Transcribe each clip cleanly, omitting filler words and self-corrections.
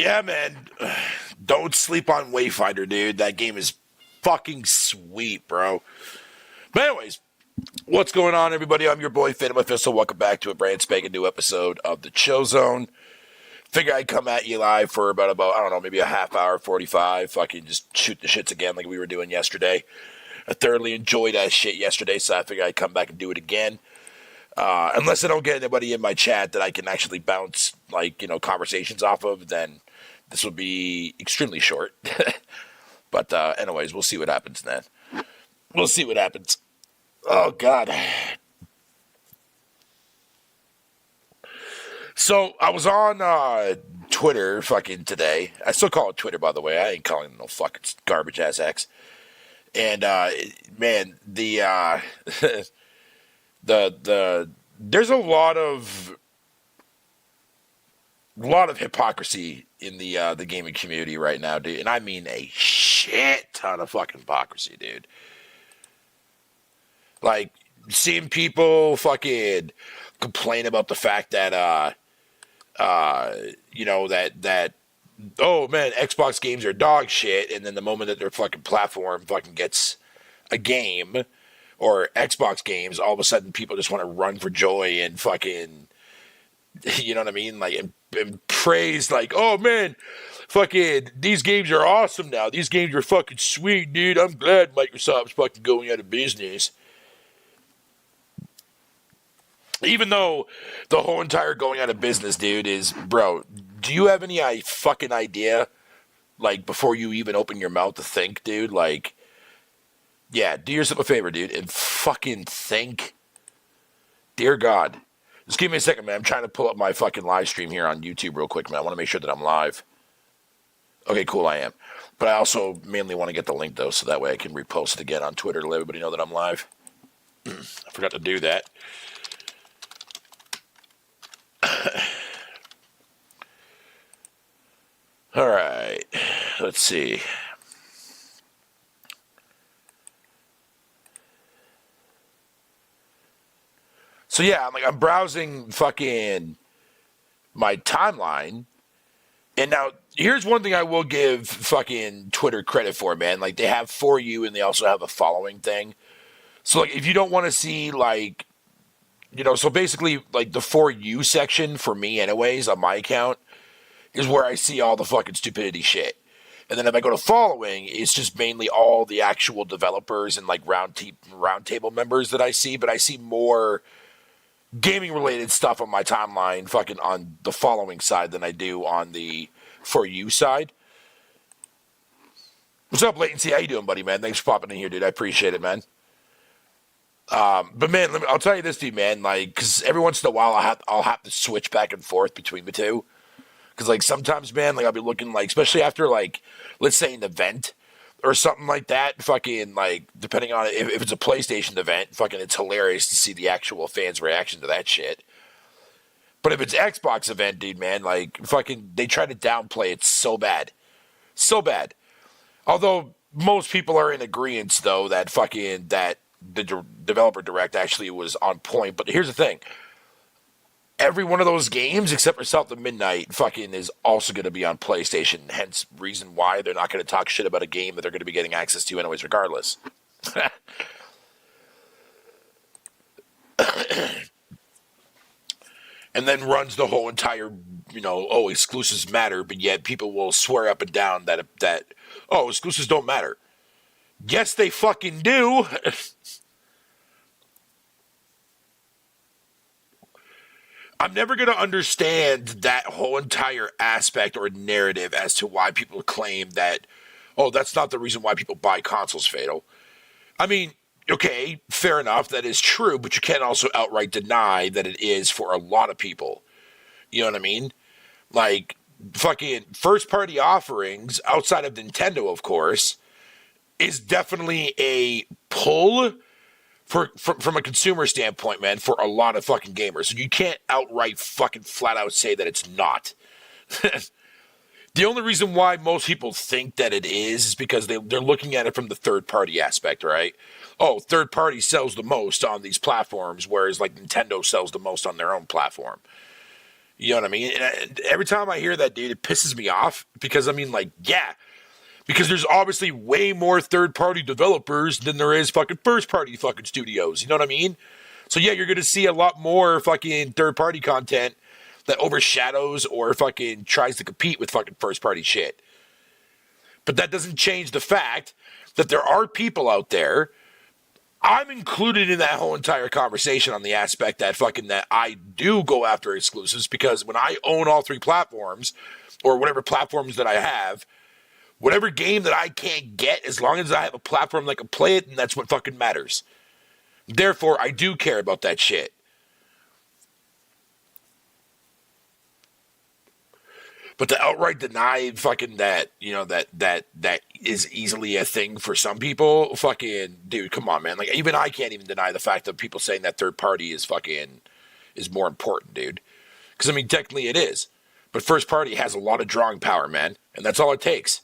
Yeah, man. Don't sleep on Wayfinder, dude. That game is fucking sweet, bro. But anyways, what's going on, everybody? I'm your boy, Phantom Official. Welcome back to a brand spanking new episode of the Chill Zone. Figure I'd come at you live for about I don't know, maybe a half hour, 45. Fucking just shoot the shits again like we were doing yesterday. I thoroughly enjoyed that shit yesterday, so I figured I'd come back and do it again. Unless I don't get anybody in my chat that I can actually bounce, conversations off of, then this will be extremely short. But anyways, we'll see what happens then. We'll see what happens. Oh, God. So, I was on Twitter fucking today. I still call it Twitter, by the way. I ain't calling it no fucking garbage-ass X. And, man, the there's a lot of hypocrisy in the gaming community right now, dude. And I mean a shit ton of fucking hypocrisy, dude. Like, seeing people fucking complain about the fact that, that, oh, man, Xbox games are dog shit, and then the moment that their fucking platform fucking gets a game, or Xbox games, all of a sudden people just want to run for joy and fucking, you know what I mean? Like, and praise, like, oh, man, fucking, these games are awesome now. These games are fucking sweet, dude. I'm glad Microsoft's fucking going out of business. Even though the whole entire going out of business, dude, is, bro, do you have any fucking idea, like, before you even open your mouth to think, dude? Like, yeah, do yourself a favor, dude, and fucking think. Dear God. Just give me a second, man. I'm trying to pull up my fucking live stream here on YouTube real quick, man. I want to make sure that I'm live. Okay, cool, I am. But I also mainly want to get the link, though, so that way I can repost it again on Twitter to let everybody know that I'm live. I forgot to do that. All right, let's see. So yeah, I'm browsing fucking my timeline, and now here's one thing I will give fucking Twitter credit for, man. Like, they have For You, and they also have a following thing. So like, if you don't want to see so basically, like, the For You section for me, anyways, on my account, is where I see all the fucking stupidity shit. And then if I go to following, it's just mainly all the actual developers and, like, roundtable members that I see. But I see more gaming-related stuff on my timeline fucking on the following side than I do on the For You side. What's up, Latency? How you doing, buddy, man? Thanks for popping in here, dude. I appreciate it, man. But man, I'll tell you this, dude, man. Like, because every once in a while, I'll have to switch back and forth between the two. Because, like, sometimes, man, like, I'll be looking, like, especially after, like, let's say an event or something like that, fucking, like, depending on if it's a PlayStation event, fucking, it's hilarious to see the actual fans' reaction to that shit. But if it's Xbox event, dude, man, like, fucking, they try to downplay it so bad. So bad. Although, most people are in agreement, though, that fucking, that the developer direct actually was on point. But here's the thing. Every one of those games, except for South of Midnight, fucking is also going to be on PlayStation. Hence, reason why they're not going to talk shit about a game that they're going to be getting access to anyways, regardless. And then runs the whole entire, exclusives matter, but yet people will swear up and down that exclusives don't matter. Yes, they fucking do. I'm never going to understand that whole entire aspect or narrative as to why people claim that, that's not the reason why people buy consoles, Fatal. I mean, okay, fair enough, that is true, but you can't also outright deny that it is for a lot of people. You know what I mean? Like, fucking first-party offerings, outside of Nintendo, of course, is definitely a pull from a consumer standpoint, man, for a lot of fucking gamers. So you can't outright fucking flat out say that it's not. The only reason why most people think that it is because they're looking at it from the third-party aspect, right? Oh, third-party sells the most on these platforms, whereas, like, Nintendo sells the most on their own platform. You know what I mean? And every time I hear that, dude, it pisses me off because I mean, like, yeah, because there's obviously way more third-party developers than there is fucking first-party fucking studios. You know what I mean? So yeah, you're gonna see a lot more fucking third-party content that overshadows or fucking tries to compete with fucking first-party shit. But that doesn't change the fact that there are people out there. I'm included in that whole entire conversation on the aspect that fucking that I do go after exclusives because when I own all three platforms or whatever platforms that I have, whatever game that I can't get, as long as I have a platform that can play it, and that's what fucking matters. Therefore, I do care about that shit. But to outright deny fucking that, you know, that is easily a thing for some people, fucking, dude, come on, man. Like, even I can't even deny the fact of people saying that third party is fucking, is more important, dude. Because, I mean, technically it is. But first party has a lot of drawing power, man. And that's all it takes.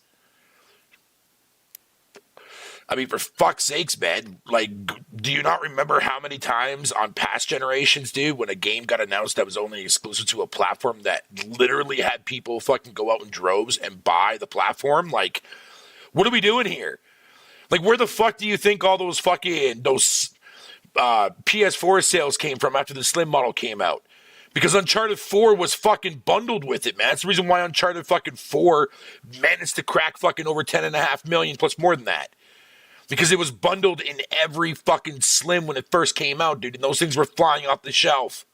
I mean, for fuck's sakes, man, like, do you not remember how many times on past generations, dude, when a game got announced that was only exclusive to a platform that literally had people fucking go out in droves and buy the platform? Like, what are we doing here? Like, where the fuck do you think all those fucking, those PS4 sales came from after the Slim model came out? Because Uncharted 4 was fucking bundled with it, man. That's the reason why Uncharted fucking 4 managed to crack fucking over 10.5 million plus more than that. Because it was bundled in every fucking Slim when it first came out, dude. And those things were flying off the shelf.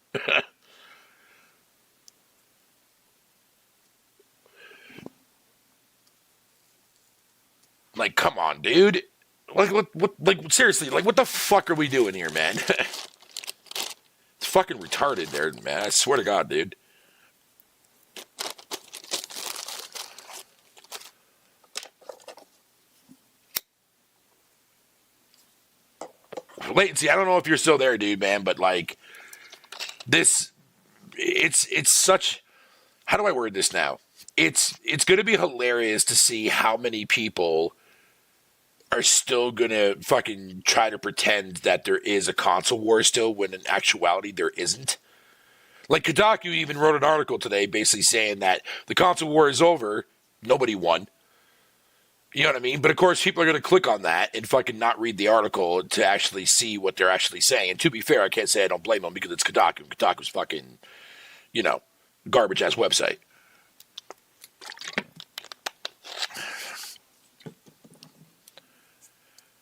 Like, come on, dude. Like, seriously, like, what the fuck are we doing here, man? It's fucking retarded there, man. I swear to God, dude. Latency, I don't know if you're still there, dude, man, but like this, it's such. How do I word this now? It's going to be hilarious to see how many people are still going to fucking try to pretend that there is a console war still when in actuality there isn't. Like Kotaku even wrote an article today basically saying that the console war is over, nobody won. You know what I mean? But of course, people are going to click on that and fucking not read the article to actually see what they're actually saying. And to be fair, I can't say I don't blame them because it's Kotaku. Kotaku's fucking, you know, garbage ass website.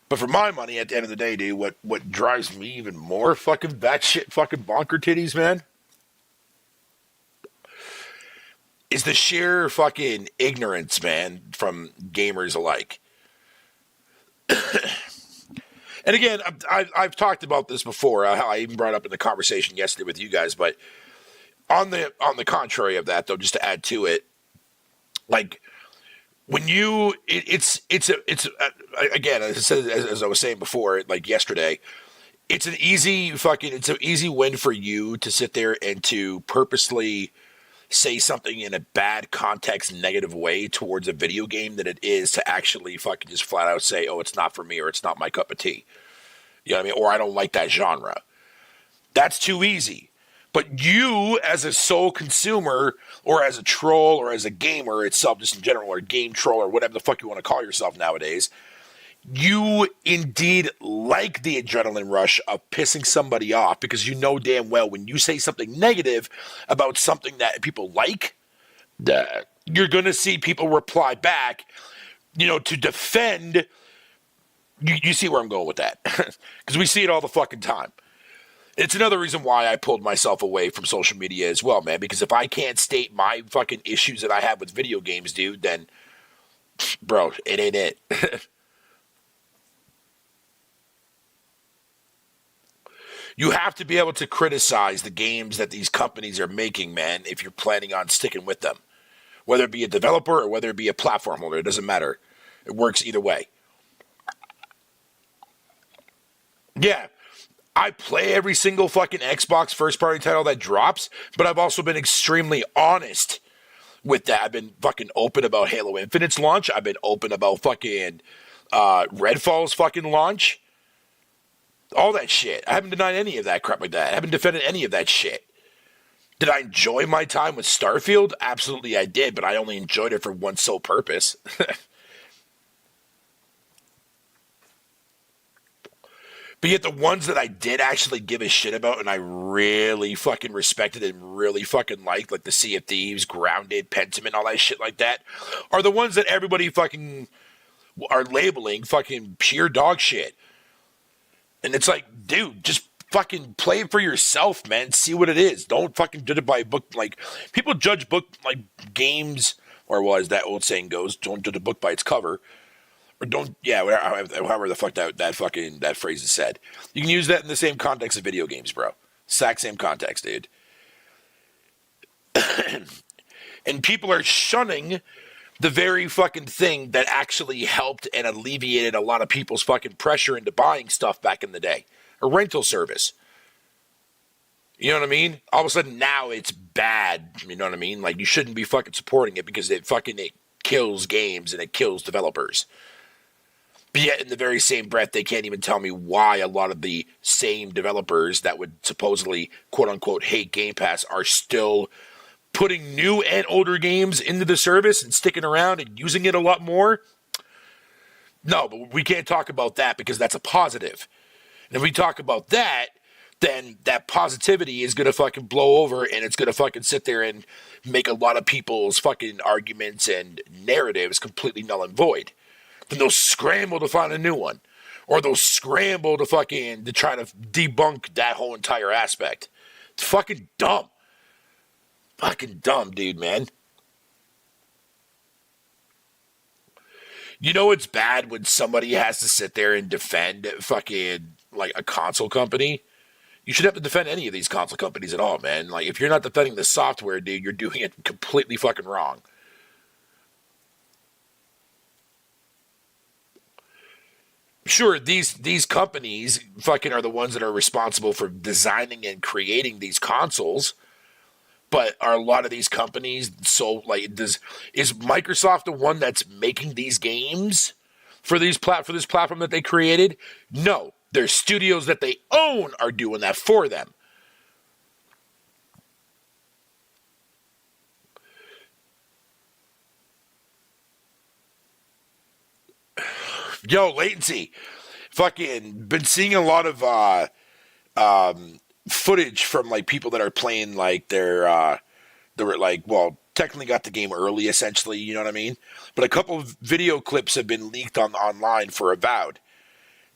But for my money, at the end of the day, dude, what drives me even more fucking batshit fucking bonker titties, man, is the sheer fucking ignorance, man, from gamers alike. And again, I've talked about this before. I even brought it up in the conversation yesterday with you guys. But on the contrary of that, though, just to add to it, like when you, it's again, as I said, as I was saying before, like yesterday, it's an easy win for you to sit there and to purposely say something in a bad context, negative way towards a video game than it is to actually fucking just flat out say, oh, it's not for me or it's not my cup of tea. You know what I mean? Or I don't like that genre. That's too easy. But you, as a sole consumer or as a troll or as a gamer itself, just in general, or a game troll or whatever the fuck you want to call yourself nowadays, you indeed like the adrenaline rush of pissing somebody off because you know damn well when you say something negative about something that people like, you're going to see people reply back, you know, to defend. You see where I'm going with that. Because we see it all the fucking time. It's another reason why I pulled myself away from social media as well, man. Because if I can't state my fucking issues that I have with video games, dude, then, bro, it ain't it. You have to be able to criticize the games that these companies are making, man, if you're planning on sticking with them. Whether it be a developer or whether it be a platform holder, it doesn't matter. It works either way. Yeah, I play every single fucking Xbox first-party title that drops, but I've also been extremely honest with that. I've been fucking open about Halo Infinite's launch. I've been open about fucking Redfall's fucking launch. All that shit. I haven't denied any of that crap like that. I haven't defended any of that shit. Did I enjoy my time with Starfield? Absolutely I did, but I only enjoyed it for one sole purpose. But yet the ones that I did actually give a shit about and I really fucking respected and really fucking liked, like the Sea of Thieves, Grounded, Pentiment, all that shit like that, are the ones that everybody fucking are labeling fucking pure dog shit. And it's like, dude, just fucking play it for yourself, man. See what it is. Don't fucking judge it by a book. Like, people judge book, like, games, or well, as that old saying goes, don't judge a book by its cover. Or don't, yeah, however the fuck that phrase is said. You can use that in the same context of video games, bro. Exact same context, dude. And people are shunning the very fucking thing that actually helped and alleviated a lot of people's fucking pressure into buying stuff back in the day. A rental service. You know what I mean? All of a sudden now it's bad. You know what I mean? Like, you shouldn't be fucking supporting it because it kills games and it kills developers. But yet, in the very same breath, they can't even tell me why a lot of the same developers that would supposedly, quote-unquote, hate Game Pass are still putting new and older games into the service and sticking around and using it a lot more. No, but we can't talk about that because that's a positive. And if we talk about that, then that positivity is going to fucking blow over and it's going to fucking sit there and make a lot of people's fucking arguments and narratives completely null and void. Then they'll scramble to find a new one. Or they'll scramble to try to debunk that whole entire aspect. It's fucking dumb. Fucking dumb, dude, man. You know it's bad when somebody has to sit there and defend fucking, like, a console company? You should have to defend any of these console companies at all, man. Like, if you're not defending the software, dude, you're doing it completely fucking wrong. Sure, these companies fucking are the ones that are responsible for designing and creating these consoles, but are a lot of these companies so like is Microsoft the one that's making these games for this platform that they created? No, there's studios that they own are doing that for them. Yo, latency. Fucking been seeing a lot of footage from like people that are playing like they're like, well, technically got the game early essentially, you know what I mean? But a couple of video clips have been leaked online for Avowed.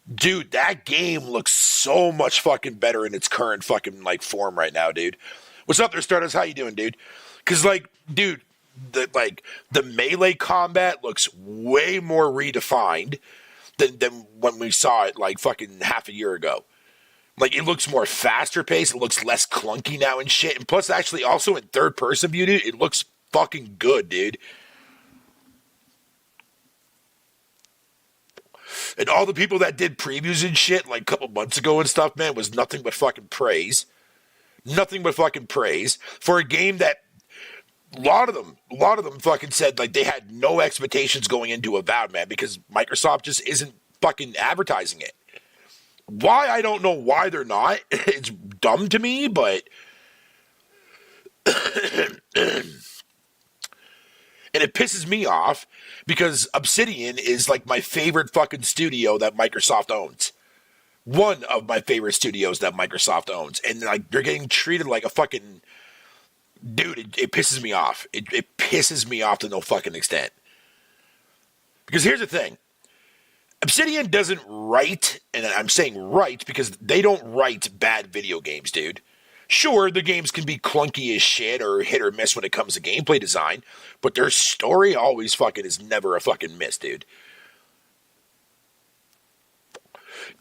Dude, that game looks so much fucking better in its current fucking like form right now, dude. What's up there, Stardust? How you doing, dude? Cause like, dude, the melee combat looks way more redefined than when we saw it like fucking half a year ago. Like, it looks more faster paced, it looks less clunky now and shit. And plus, actually, also in third person view, dude, it looks fucking good, dude. And all the people that did previews and shit like a couple months ago and stuff, man, was nothing but fucking praise. Nothing but fucking praise for a game that a lot of them fucking said like they had no expectations going into Avowed, man, because Microsoft just isn't fucking advertising it. Why? I don't know why they're not. It's dumb to me, but and it pisses me off because Obsidian is like my favorite fucking studio that Microsoft owns. One of my favorite studios that Microsoft owns. And like they're getting treated like a fucking dude, it pisses me off. It pisses me off to no fucking extent. Because here's the thing. Obsidian doesn't write, and I'm saying write because they don't write bad video games, dude. Sure, the games can be clunky as shit or hit or miss when it comes to gameplay design, but their story always fucking is never a fucking miss, dude.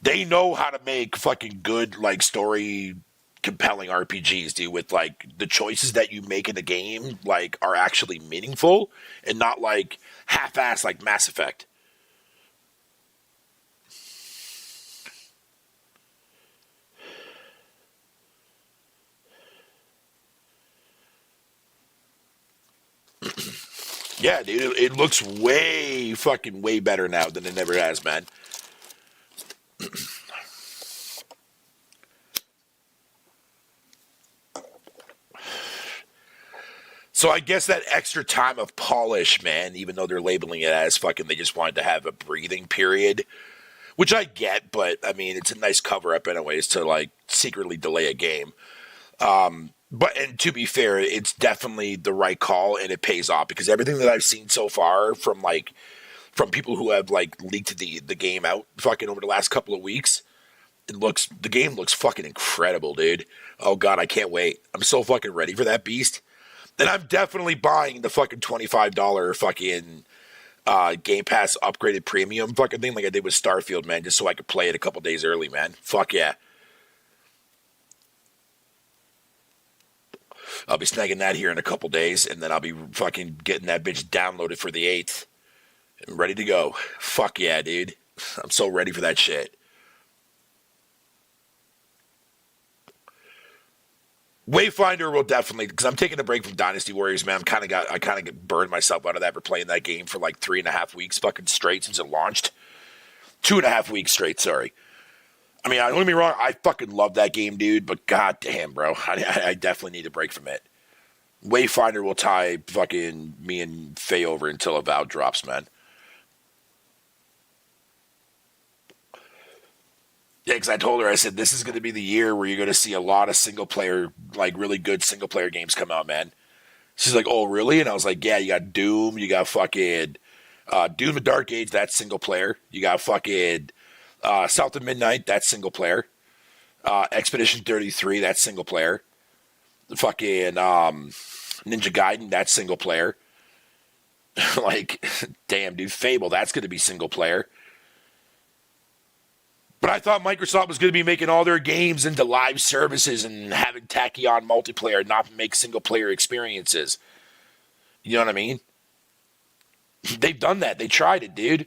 They know how to make fucking good, like, story compelling RPGs, dude, with like the choices that you make in the game like are actually meaningful and not like half-assed like Mass Effect. Yeah, dude, it looks way better now than it ever has, man. So I guess that extra time of polish, man, even though they're labeling it as fucking, they just wanted to have a breathing period, which I get, but I mean, it's a nice cover up anyways to like secretly delay a game. But and to be fair, it's definitely the right call and it pays off because everything that I've seen so far from people who have like leaked the game out fucking over the last couple of weeks, the game looks fucking incredible, dude. Oh god, I can't wait. I'm so fucking ready for that beast. And I'm definitely buying the fucking $25 fucking Game Pass upgraded premium fucking thing like I did with Starfield, man, just so I could play it a couple days early, man. Fuck yeah. I'll be snagging that here in a couple days, and then I'll be fucking getting that bitch downloaded for the 8th. And ready to go. Fuck yeah, dude. I'm so ready for that shit. Wayfinder will definitely, because I'm taking a break from Dynasty Warriors, man. I kind of burned myself out of that for playing that game for like 3.5 weeks fucking straight since it launched. 2.5 weeks straight, sorry. I mean, don't get me wrong, I fucking love that game, dude, but goddamn, bro, I definitely need a break from it. Wayfinder will tie fucking me and Faye over until Avowed drops, man. Yeah, because I told her, I said, this is going to be the year where you're going to see a lot of single player, like really good single player games come out, man. She's like, oh, really? And I was like, yeah, you got Doom, you got fucking Doom the Dark Age, that's single player. You got fucking South of Midnight, that's single player. Expedition 33, that's single player. The fucking Ninja Gaiden, that's single player. Like, damn, dude, Fable, that's going to be single player. But I thought Microsoft was going to be making all their games into live services and having tacky on multiplayer, not make single player experiences. You know what I mean? They've done that. They tried it, dude.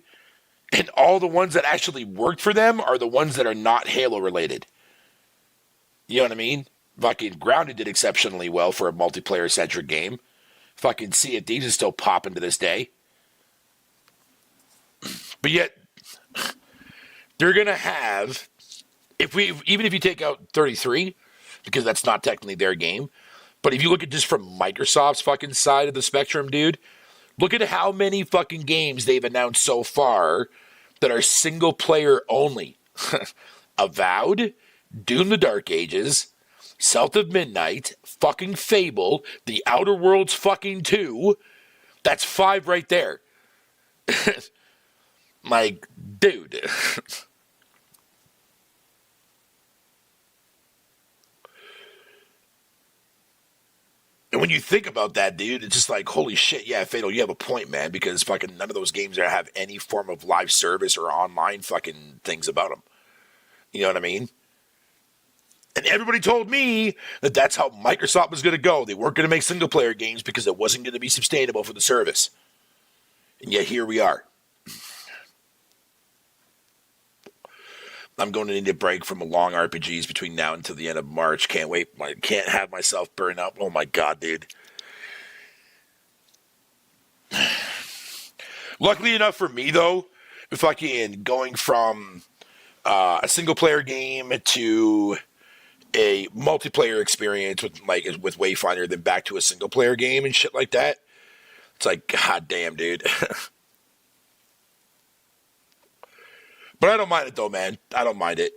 And all the ones that actually worked for them are the ones that are not Halo related. You know what I mean? Fucking Grounded did exceptionally well for a multiplayer centric game. Fucking Sea of Thieves is still popping to this day. But yet, they're going to have, even if you take out 33, because that's not technically their game, but if you look at just from Microsoft's fucking side of the spectrum, dude, look at how many fucking games they've announced so far that are single player only. Avowed, Doom the Dark Ages, South of Midnight, fucking Fable, The Outer Worlds fucking 2. That's 5 right there. Like, dude. And when you think about that, dude, it's just like, holy shit, yeah, Fatal, you have a point, man, because fucking none of those games have any form of live service or online fucking things about them. You know what I mean? And everybody told me that that's how Microsoft was going to go. They weren't going to make single-player games because it wasn't going to be sustainable for the service. And yet here we are. I'm going to need a break from long RPGs between now until the end of March. Can't wait. I can't have myself burn out. Oh my god, dude. Luckily enough for me, though, fucking going from a single-player game to a multiplayer experience with Wayfinder, then back to a single-player game and shit like that. It's like, god damn, dude. But I don't mind it, though, man. I don't mind it.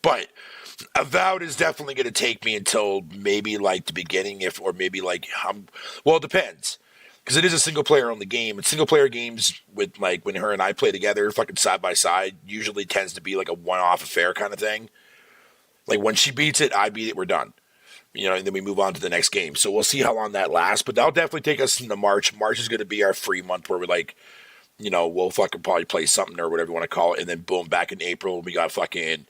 But Avowed is definitely going to take me until maybe, like, the beginning, or maybe, like, well, it depends. Because it is a single-player only game. And single-player games, with like, when her and I play together, fucking side-by-side, usually tends to be, like, a one-off affair kind of thing. Like, when she beats it, I beat it, we're done. You know, and then we move on to the next game. So we'll see how long that lasts. But that'll definitely take us into March. March is going to be our free month where we're, like, you know, we'll fucking probably play something or whatever you want to call it. And then, boom, back in April, we got fucking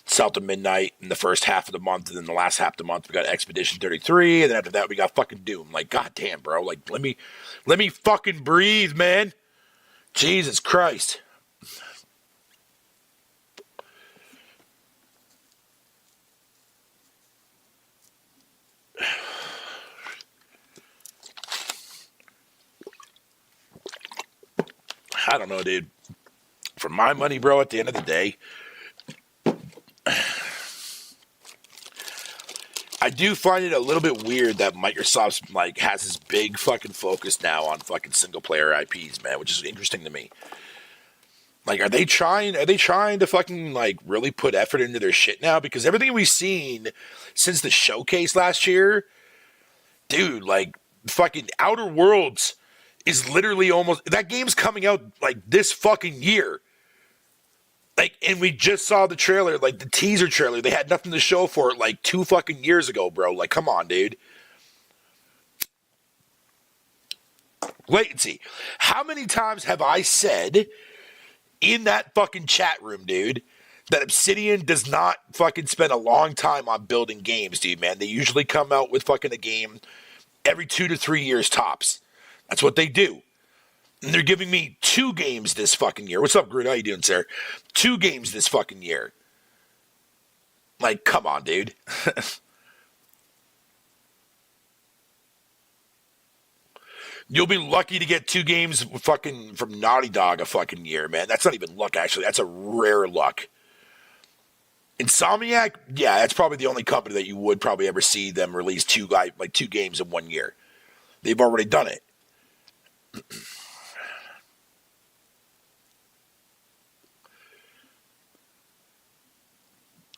South of Midnight in the first half of the month. And then the last half of the month, we got Expedition 33. And then after that, we got fucking Doom. Like, goddamn, bro. Like, let me fucking breathe, man. Jesus Christ. I don't know, dude. For my money, bro, at the end of the day, I do find it a little bit weird that Microsoft's like has this big fucking focus now on fucking single player IPs, man, which is interesting to me. Like, are they trying to fucking like really put effort into their shit now? Because everything we've seen since the showcase last year, dude, like fucking Outer Worlds is literally almost that game's coming out like this fucking year. Like, and we just saw the trailer, like the teaser trailer. They had nothing to show for it like 2 fucking years ago, bro. Like, come on, dude. Latency. How many times have I said in that fucking chat room, dude, that Obsidian does not fucking spend a long time on building games, dude, man? They usually come out with fucking a game every 2 to 3 years tops. That's what they do. And they're giving me 2 games this fucking year. What's up, Groot? How you doing, sir? 2 games this fucking year. Like, come on, dude. You'll be lucky to get 2 games fucking from Naughty Dog a fucking year, man. That's not even luck, actually. That's a rare luck. Insomniac, yeah, that's probably the only company that you would probably ever see them release 2 games in 1 year. They've already done it.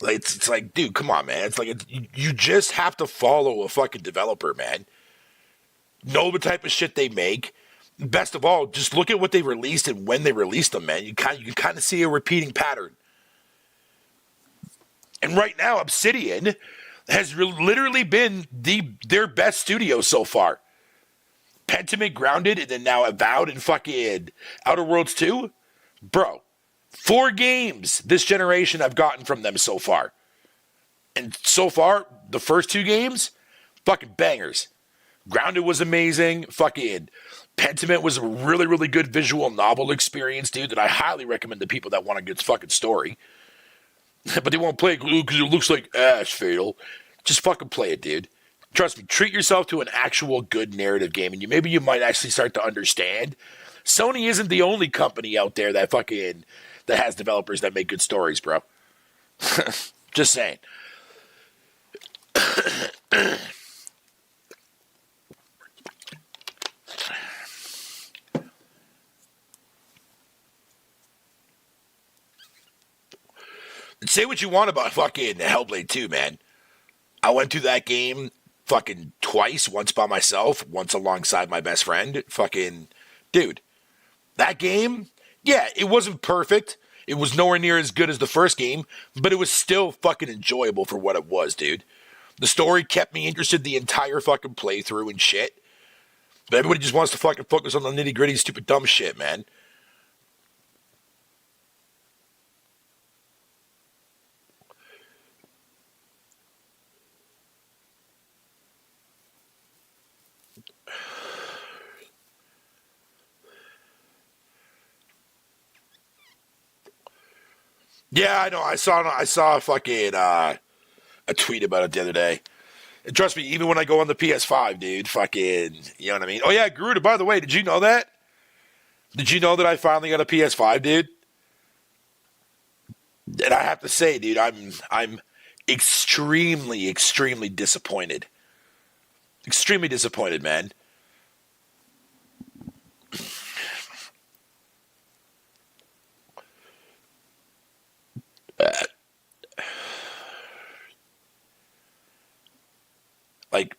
Like, it's like, dude, come on, man. It's like you just have to follow a fucking developer, man. Know the type of shit they make. Best of all, just look at what they released and when they released them, man. You can kind of see a repeating pattern. And right now, Obsidian has literally been their best studio so far. Pentiment, Grounded, and then now Avowed and fucking Outer Worlds 2. Bro, 4 games this generation I've gotten from them so far. And so far, the first 2 games, fucking bangers. Grounded was amazing. Fucking Pentiment was a really, really good visual novel experience, dude, that I highly recommend to people that want a good fucking story. But they won't play it because it looks like ass, Fatal. Just fucking play it, dude. Trust me, treat yourself to an actual good narrative game, and maybe you might actually start to understand. Sony isn't the only company out there that has developers that make good stories, bro. Just saying. Say what you want about fucking Hellblade 2, man. I went through that game fucking twice, once by myself, once alongside my best friend. Fucking, dude, that game, yeah, it wasn't perfect. It was nowhere near as good as the first game, but it was still fucking enjoyable for what it was, dude. The story kept me interested the entire fucking playthrough and shit. But everybody just wants to fucking focus on the nitty gritty, stupid, dumb shit, man. Yeah, I know. I saw a fucking a tweet about it the other day. And trust me, even when I go on the PS5, dude, fucking, you know what I mean? Oh yeah, Garuda, by the way, did you know that? Did you know that I finally got a PS5, dude? And I have to say, dude, I'm extremely, extremely disappointed. Extremely disappointed, man. Like,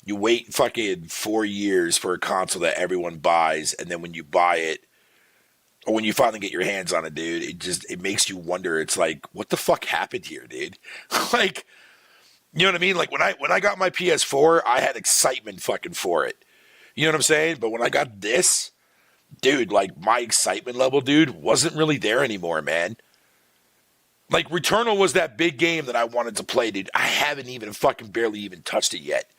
you wait fucking 4 years for a console that everyone buys, and then when you buy it, or when you finally get your hands on it, dude, it makes you wonder. It's like, what the fuck happened here, dude? Like, you know what I mean? Like when I got my PS4, I had excitement fucking for it. You know what I'm saying? But when I got this, dude, like my excitement level, dude, wasn't really there anymore, man. Like Returnal was that big game that I wanted to play, dude. I haven't even fucking barely even touched it yet.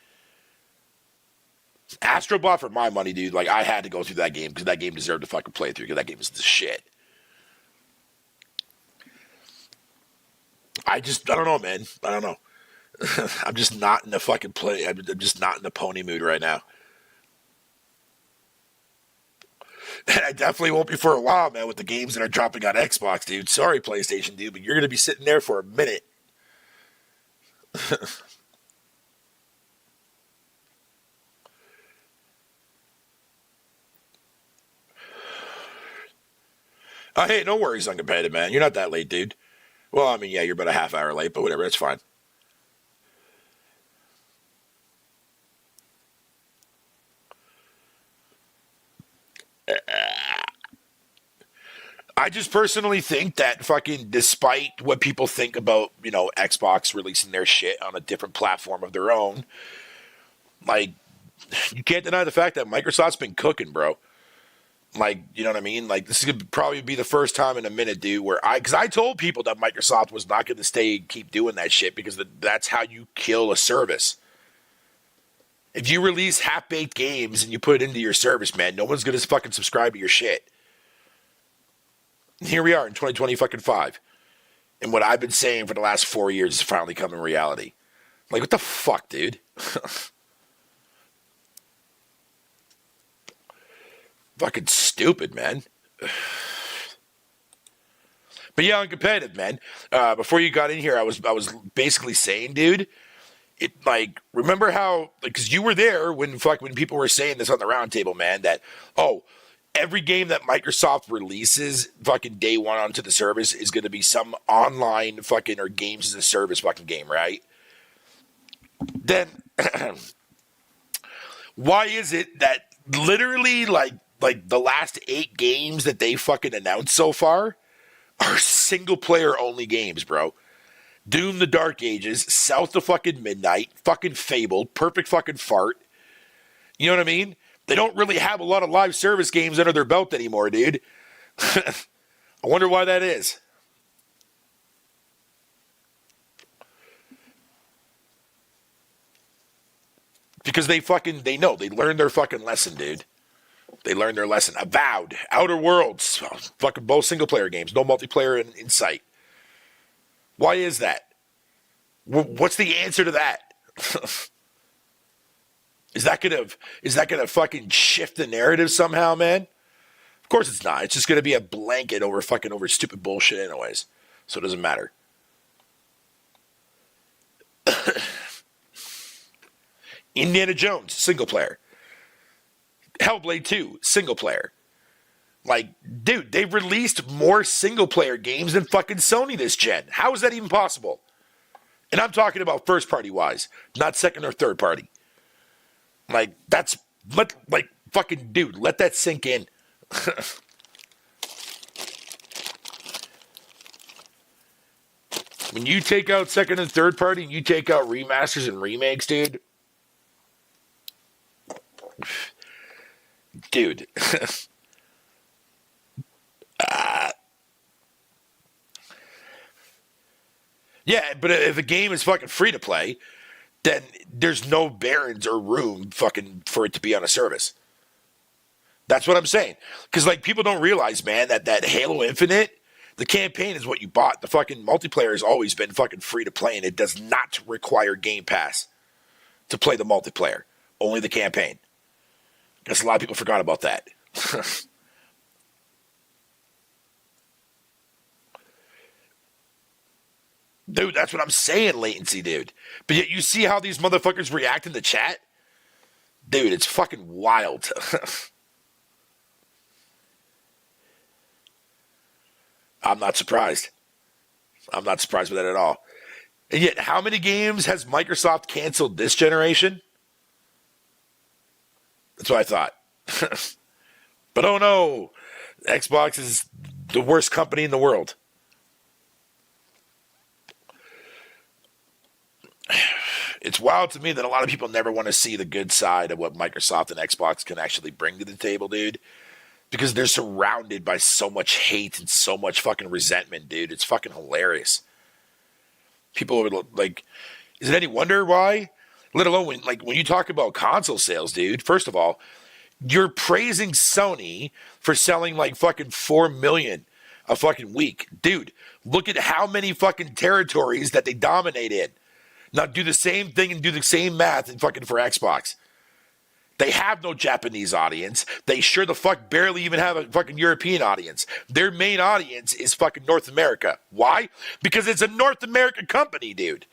Astrobot for my money, dude. Like I had to go through that game because that game deserved to fucking play through because that game is the shit. I don't know, man. I don't know. I'm just not in the fucking play. I'm just not in the pony mood right now. And I definitely won't be for a while, man, with the games that are dropping on Xbox, dude. Sorry, PlayStation, dude, but you're going to be sitting there for a minute. Hey, no worries, uncompetitive, man. You're not that late, dude. Well, I mean, yeah, you're about a half hour late, but whatever, that's fine. I just personally think that fucking despite what people think about, Xbox releasing their shit on a different platform of their own, like, you can't deny the fact that Microsoft's been cooking, bro. Like, you know what I mean? Like, this is going to probably be the first time in a minute, dude, because I told people that Microsoft was not going to keep doing that shit because that's how you kill a service. If you release half-baked games and you put it into your service, man, no one's going to fucking subscribe to your shit. And here we are in 2025. And what I've been saying for the last 4 years is finally coming reality. Like, what the fuck, dude? Fucking stupid, man. But yeah, I'm competitive, man. Before you got in here, I was basically saying, dude, remember how, because you were there when people were saying this on the round table, man, that, every game that Microsoft releases fucking day one onto the service is going to be some online fucking or games as a service fucking game, right? Then, why is it that literally like the last 8 games that they fucking announced so far are single player only games, bro? Doom the Dark Ages, South of fucking Midnight, fucking Fabled, Perfect fucking Fart. You know what I mean? They don't really have a lot of live service games under their belt anymore, dude. I wonder why that is. Because they know. They learned their fucking lesson, dude. They learned their lesson. Avowed, Outer Worlds, fucking both single-player games. No multiplayer in sight. Why is that? What's the answer to that? Is that gonna fucking shift the narrative somehow, man? Of course it's not. It's just gonna be a blanket over stupid bullshit anyways. So it doesn't matter. Indiana Jones, single player. Hellblade 2, single player. Like, dude, they've released more single player games than fucking Sony this gen. How is that even possible? And I'm talking about first party wise, not second or third party. Like, fucking dude, let that sink in. When you take out second and third party and you take out remasters and remakes, dude. Dude. Yeah, but if a game is fucking free to play, then there's no barons or room fucking for it to be on a service. That's what I'm saying. Because, people don't realize, man, that Halo Infinite, the campaign is what you bought. The fucking multiplayer has always been fucking free to play, and it does not require Game Pass to play the multiplayer. Only the campaign. Guess a lot of people forgot about that. Dude, that's what I'm saying, latency, dude. But yet you see how these motherfuckers react in the chat? Dude, it's fucking wild. I'm not surprised. I'm not surprised by that at all. And yet, how many games has Microsoft canceled this generation? That's what I thought. But oh no, Xbox is the worst company in the world. It's wild to me that a lot of people never want to see the good side of what Microsoft and Xbox can actually bring to the table, dude. Because they're surrounded by so much hate and so much fucking resentment, dude. It's fucking hilarious. People are like, is it any wonder why? Let alone when you talk about console sales, dude. First of all, you're praising Sony for selling fucking 4 million a fucking week. Dude, look at how many fucking territories that they dominate in. Now do the same thing and do the same math and fucking for Xbox. They have no Japanese audience. They sure the fuck barely even have a fucking European audience. Their main audience is fucking North America. Why? Because it's a North American company, dude.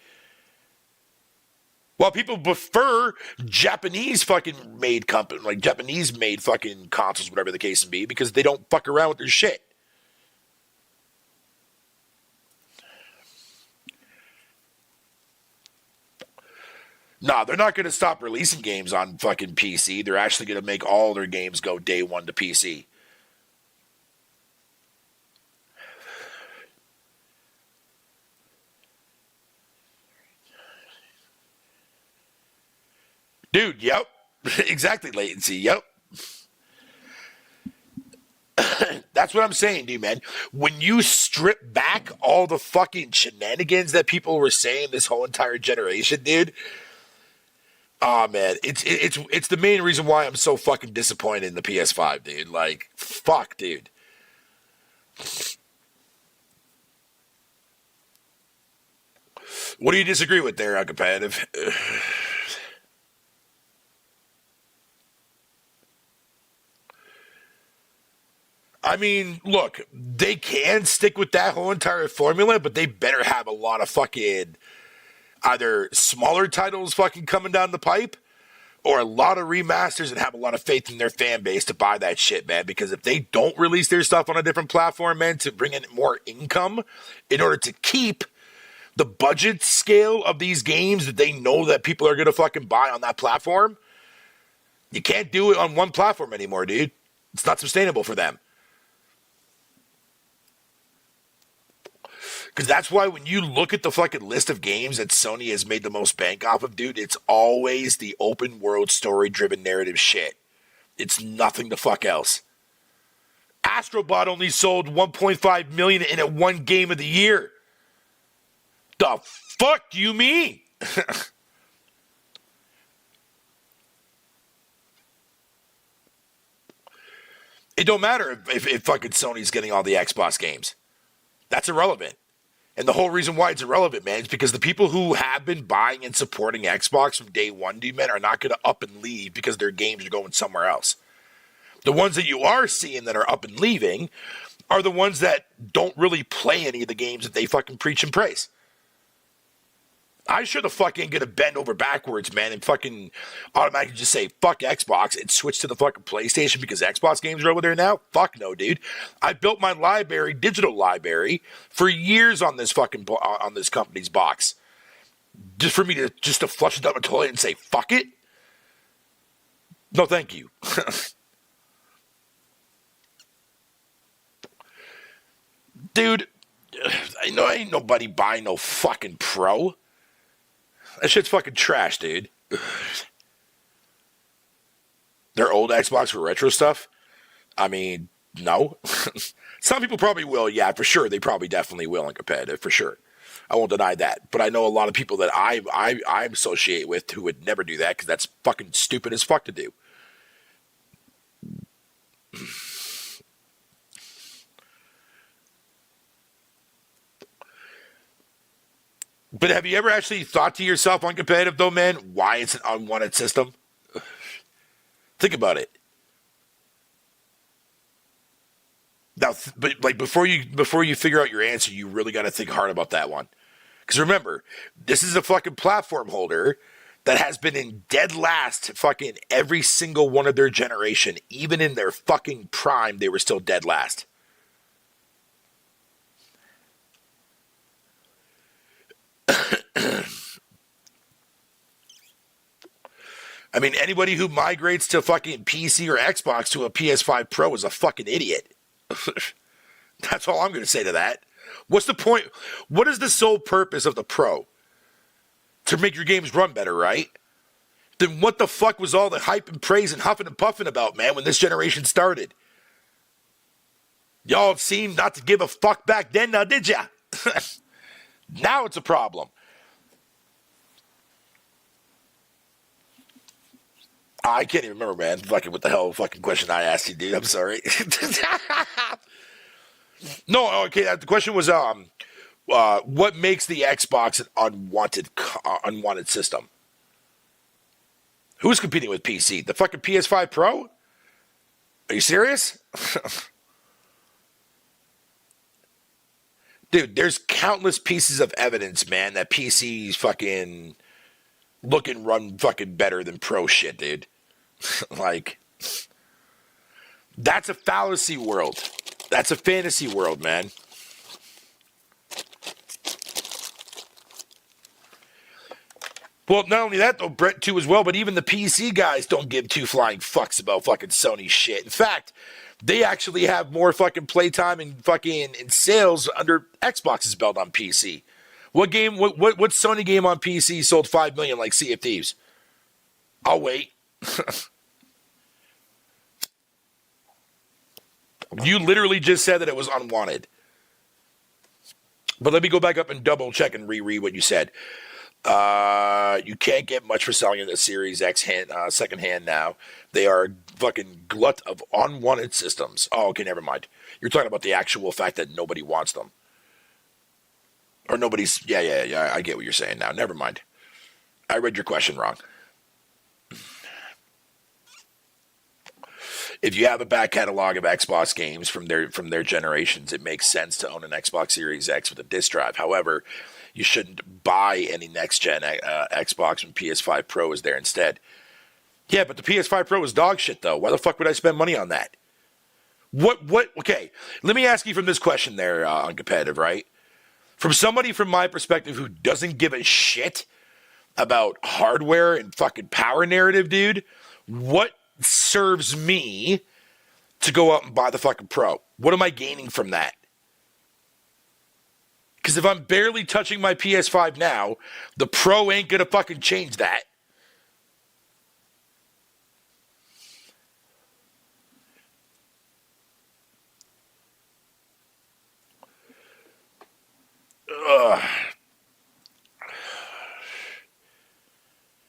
While people prefer Japanese fucking made company, like Japanese made fucking consoles, whatever the case may be, because they don't fuck around with their shit. Nah, they're not going to stop releasing games on fucking PC. They're actually going to make all their games go day one to PC. Dude, yep. Exactly, latency, yep. That's what I'm saying, dude, man. When you strip back all the fucking shenanigans that people were saying this whole entire generation, dude. Oh man, it's the main reason why I'm so fucking disappointed in the PS5, dude. Like, fuck, dude. What do you disagree with there, competitive? I mean, look, they can stick with that whole entire formula, but they better have a lot of fucking either smaller titles fucking coming down the pipe or a lot of remasters and have a lot of faith in their fan base to buy that shit, man. Because if they don't release their stuff on a different platform, man, to bring in more income in order to keep the budget scale of these games that they know that people are going to fucking buy on that platform, you can't do it on one platform anymore, dude. It's not sustainable for them. Because that's why when you look at the fucking list of games that Sony has made the most bank off of, dude, it's always the open world story driven narrative shit. It's nothing the fuck else. Astrobot only sold 1.5 million in it one game of the year. The fuck do you mean? It don't matter if fucking Sony's getting all the Xbox games. That's irrelevant. And the whole reason why it's irrelevant, man, is because the people who have been buying and supporting Xbox from day one, dude, man, are not going to up and leave because their games are going somewhere else. The ones that you are seeing that are up and leaving are the ones that don't really play any of the games that they fucking preach and praise. I sure the fuck ain't gonna bend over backwards, man, and fucking automatically just say fuck Xbox and switch to the fucking PlayStation because Xbox games are over there now. Fuck no, dude. I built my library, digital library, for years on this fucking on this company's box, just for me to flush it down the toilet and say fuck it. No, thank you. Dude, I know ain't nobody buying no fucking Pro. That shit's fucking trash, dude. Their old Xbox for retro stuff? I mean, no. Some people probably will, yeah, for sure. They probably definitely will in competitive, for sure. I won't deny that. But I know a lot of people that I associate with who would never do that because that's fucking stupid as fuck to do. But have you ever actually thought to yourself on competitive though, man, why it's an unwanted system? Think about it. Now, but like before you figure out your answer, you really got to think hard about that one. Because remember, this is a fucking platform holder that has been in dead last fucking every single one of their generation. Even in their fucking prime, they were still dead last. I mean, anybody who migrates to fucking PC or Xbox to a PS5 Pro is a fucking idiot. That's all I'm going to say to that. What's the point? What is the sole purpose of the Pro? To make your games run better, right? Then what the fuck was all the hype and praise and huffing and puffing about, man, when this generation started? Y'all seemed not to give a fuck back then, now did ya? Now it's a problem. I can't even remember, man. Fucking what the hell fucking question I asked you, dude. I'm sorry. No, okay. The question was, what makes the Xbox an unwanted system? Who's competing with PC? The fucking PS5 Pro? Are you serious? Dude, there's countless pieces of evidence, man, that PC's fucking look and run fucking better than pro shit, dude. Like, that's a fallacy world. That's a fantasy world, man. Well, not only that, though, Brett, too, as well, but even the PC guys don't give two flying fucks about fucking Sony shit. In fact, they actually have more fucking playtime and fucking in sales under Xbox's belt on PC. What Sony game on PC sold 5 million like Sea of Thieves? I'll wait. You literally just said that it was unwanted. But let me go back up and double check and reread what you said. You can't get much for selling in the Series X second hand now. They are a fucking glut of unwanted systems. Oh, okay, never mind. You're talking about the actual fact that nobody wants them. Or nobody's... Yeah, I get what you're saying now. Never mind. I read your question wrong. If you have a back catalog of Xbox games from their generations, it makes sense to own an Xbox Series X with a disc drive. However, you shouldn't buy any next-gen Xbox when PS5 Pro is there instead. Yeah, but the PS5 Pro is dog shit, though. Why the fuck would I spend money on that? Okay, let me ask you from this question there on competitive, right? From somebody from my perspective who doesn't give a shit about hardware and fucking power narrative, dude, what serves me to go out and buy the fucking Pro? What am I gaining from that? Because if I'm barely touching my PS5 now, the Pro ain't gonna fucking change that. Ugh.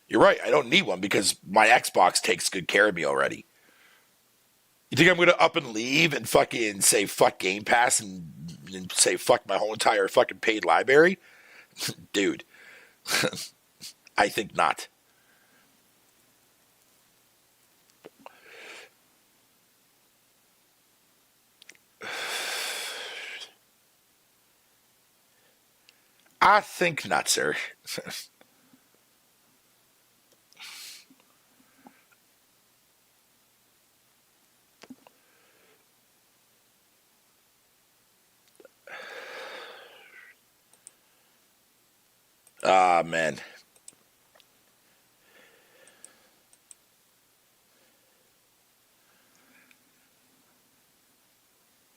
You're right, I don't need one because my Xbox takes good care of me already. You think I'm going to up and leave and fucking say fuck Game Pass and say fuck my whole entire fucking paid library? Dude, I think not. I think not, sir. Ah, man.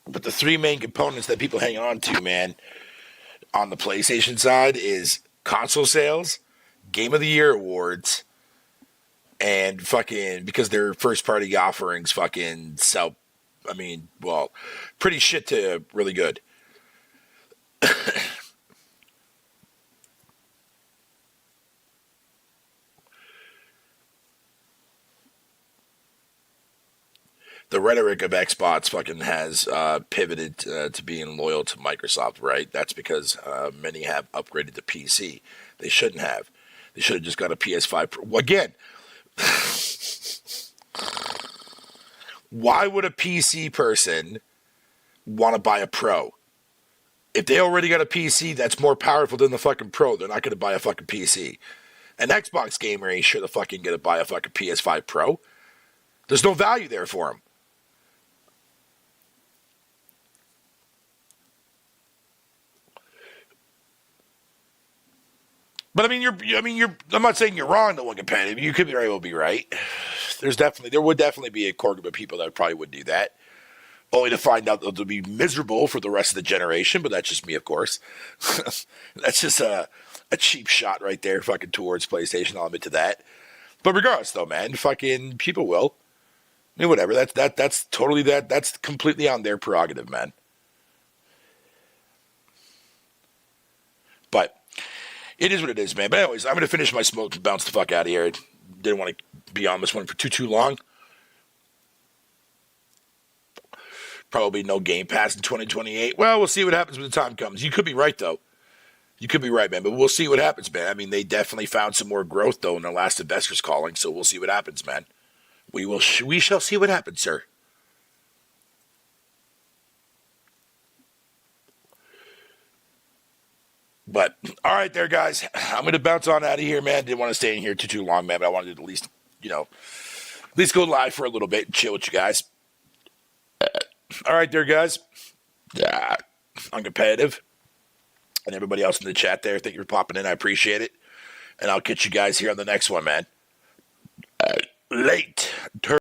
But the three main components that people hang on to, man, on the PlayStation side is console sales, Game of the Year awards, and fucking, because their first party offerings fucking sell, I mean, well, pretty shit to really good. The rhetoric of Xbox fucking has pivoted to being loyal to Microsoft, right? That's because many have upgraded to PC. They shouldn't have. They should have just got a PS5 Pro. Again, why would a PC person want to buy a Pro? If they already got a PC that's more powerful than the fucking Pro, they're not going to buy a fucking PC. An Xbox gamer ain't sure the fucking going to buy a fucking PS5 Pro. There's no value there for him. But I'm not saying you're wrong to one competitive. You could very well be right. There would definitely be a quarter of people that probably would do that, only to find out that they'll be miserable for the rest of the generation. But that's just me, of course. That's just a cheap shot right there, fucking towards PlayStation. I'll admit to that. But regardless, though, man, fucking people will. I mean, whatever. That's totally that's completely on their prerogative, man. But it is what it is, man. But anyways, I'm going to finish my smoke and bounce the fuck out of here. Didn't want to be on this one for too long. Probably no Game Pass in 2028. Well, we'll see what happens when the time comes. You could be right, though. You could be right, man. But we'll see what happens, man. I mean, they definitely found some more growth, though, in their last investors calling. So we'll see what happens, man. We shall see what happens, sir. But all right, there, guys. I'm gonna bounce on out of here, man. Didn't want to stay in here too long, man. But I wanted to at least, at least go live for a little bit and chill with you guys. All right, there, guys. I'm competitive, and everybody else in the chat there. Thank you for popping in. I appreciate it, and I'll catch you guys here on the next one, man. Late.